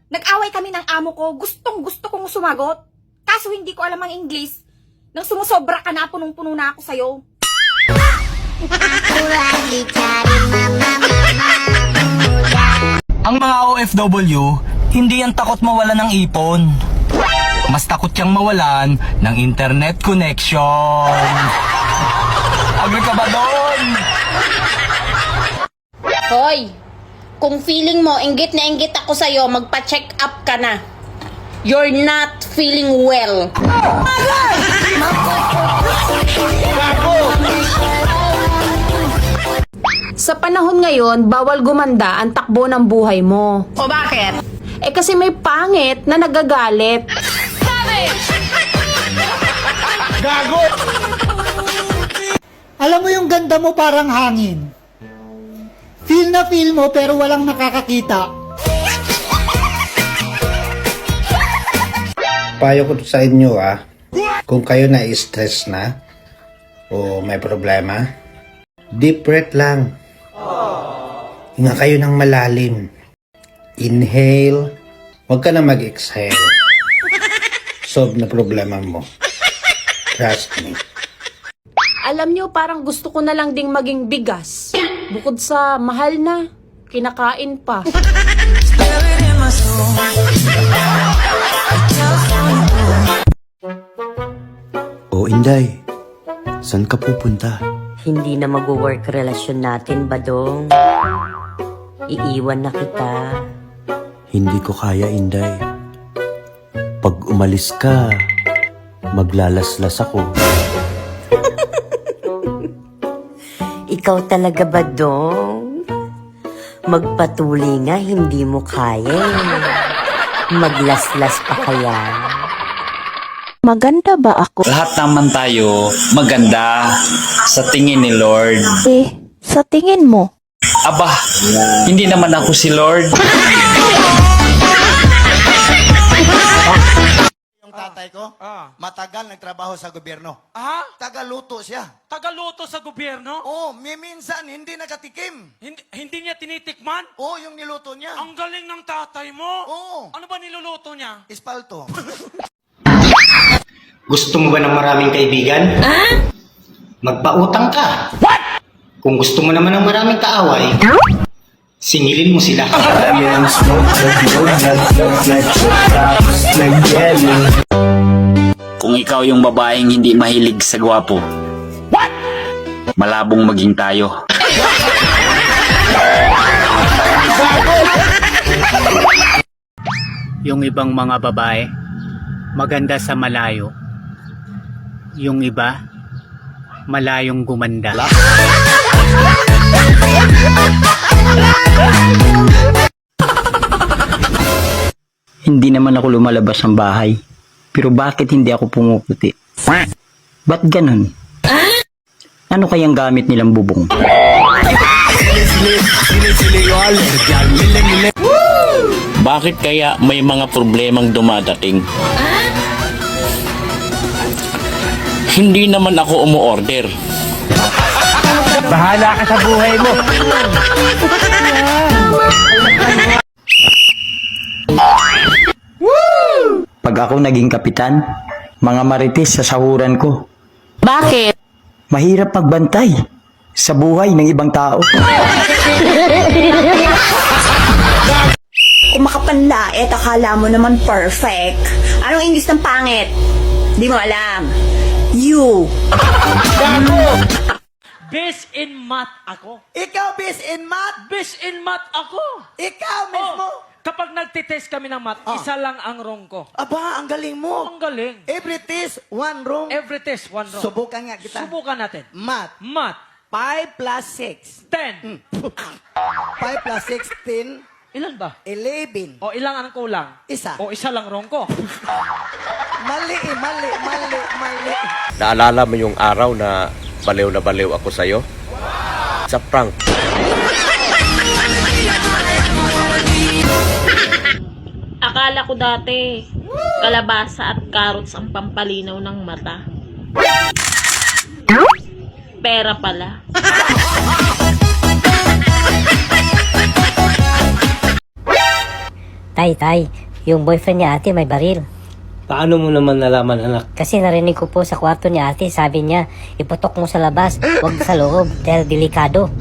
Nag-away kami ng amo ko, gustong gusto kong sumagot. Kaso hindi ko alam ang English. Nang sumusobra ka na, punong-puno na ako sa'yo. Ang mga OFW, hindi yan takot mawalan ng ipon. Mas takot yang mawalan ng internet connection. Agree ka ba doon? Hoy, kung feeling mo inggit na inggit ako sa'yo, magpa-check up ka na. You're not feeling well. Sa panahon ngayon, bawal gumanda ang takbo ng buhay mo. O bakit? Eh kasi may pangit na nagagalit. Gago! Alam mo yung ganda mo parang hangin. Feel na feel mo pero walang nakakakita. Payo ko sa inyo kung kayo na-stress na o may problema, deep breath lang. Hinga kayo ng malalim. Inhale, huwag ka na mag-exhale. Solve na problema mo. Trust me. Alam nyo, parang gusto ko na lang ding maging bigas. Bukod sa mahal na, kinakain pa. O Inday, saan ka pupunta? Hindi na mag-work relasyon natin, Badong. Iiwan na kita. Hindi ko kaya, Inday. Pag umalis ka, maglalaslas ako. Ikaw talaga, Badong. Magpatuloy nga, hindi mo kaya. Maglaslas pa kaya. Maganda ba ako? Lahat naman tayo maganda sa tingin ni Lord. Sa tingin mo? Aba, hindi naman ako si Lord. Yung tatay ko, matagal nagtrabaho sa gobyerno. Tagaluto siya. Tagaluto sa gobyerno? Oo, minsan hindi nakatikim. Hindi niya tinitikman? Oo, yung niluto niya. Ang galing ng tatay mo. Oo. Ano ba niluluto niya? Espalto. Gusto mo ba ng maraming kaibigan? Magpautang ka. What? Kung gusto mo naman ng maraming kaaway, singilin mo sila. Kung ikaw yung babaeng hindi mahilig sa gwapo, malabong maging tayo. Yung ibang mga babae, maganda sa malayo. Yung iba, malayong gumanda. Hindi naman ako lumalabas ng bahay. Pero bakit hindi ako pumuputi? Ba't ganun? Ano kayang gamit nilang bubong? Bakit kaya may mga problemang dumadating? Hindi naman ako umu-order. Bahala ka sa buhay mo. Pag ako naging kapitan, mga marites sa sahuran ko. Bakit? Mahirap magbantay sa buhay ng ibang tao. Kung makapanlait, akala mo naman perfect. Anong English ng pangit? Di mo alam. You. Best in math ako. Ikaw, bis in math. Best in math ako. Ikaw mismo. Kapag nagtitest kami ng math, isa lang ang wrong ko. Aba, ang galing mo. Ang galing. Every test, one wrong. Every test, one wrong. Subukan nga kita. Subukan natin. Math. Math. 5 plus 6. 10. 5 plus 16, Ilan ba? 11. O ilang ang kulang? Isa. O isa lang wrong ko. Mali. Naalala mo yung araw na baliw ako sa'yo? Sa prank. Akala ko dati, kalabasa at carrots ang pampalinaw ng mata. Pera pala. Tay, yung boyfriend niya ate may baril. Paano mo naman nalaman, anak? Kasi narinig ko po sa kwarto niya ate, sabi niya, iputok mo sa labas, wag sa loob, dahil delikado.